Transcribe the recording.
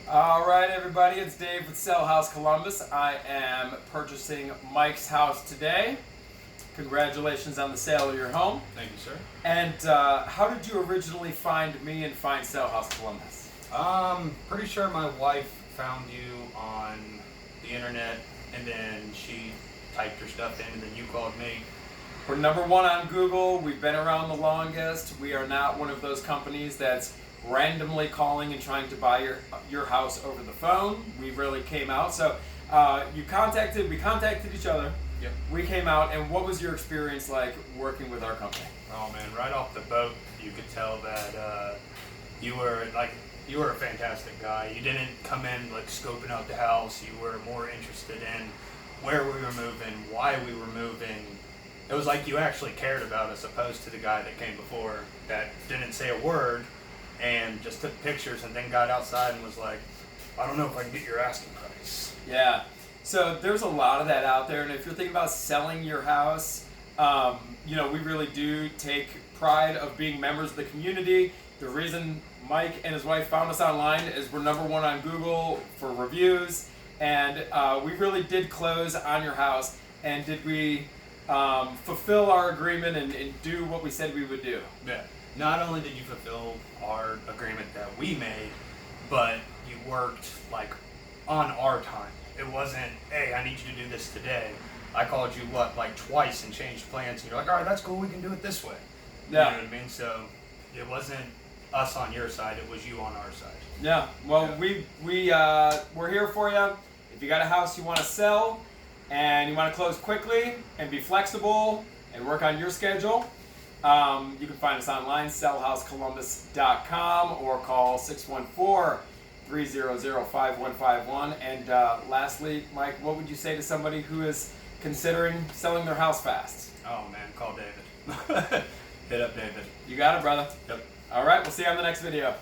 All right, everybody, it's Dave with Sell House Columbus. I am purchasing Mike's house today. Congratulations on the sale of your home. Thank you, sir. And how did you originally find me and find Sell House Columbus? Pretty sure my wife found you on the internet, and then she typed your stuff in, and then you called me. We're #1 on Google. We've been around the longest. We are not one of those companies that's randomly calling and trying to buy your house over the phone. We really came out. So we contacted each other. Yep. We came out, and what was your experience like working with our company? Oh man, right off the boat, you could tell that you were a fantastic guy. You didn't come in like scoping out the house. You were more interested in where we were moving, why we were moving. It was like you actually cared about us, opposed to the guy that came before that didn't say a word and just took pictures and then got outside and was like, I don't know if I can get your asking price. Yeah. So there's a lot of that out there, and if you're thinking about selling your house, we really do take pride of being members of the community. The reason Mike and his wife found us online is we're #1 on Google for reviews, and we really did close on your house. And did we fulfill our agreement and do what we said we would do? Yeah. Not only did you fulfill our agreement that we made, but you worked like on our time. It wasn't, hey, I need you to do this today. I called you like twice and changed plans, and you're like, all right, that's cool, we can do it this way. Yeah. You know what I mean? So it wasn't us on your side, it was you on our side. Yeah. Well, we're here for you. If you got a house you want to sell and you want to close quickly and be flexible and work on your schedule, you can find us online, sellhousecolumbus.com, or call 614-300-5151. And lastly, Mike, what would you say to somebody who is considering selling their house fast? Oh man, call David. Hit up David. You got it, brother. Yep. All right, we'll see you on the next video.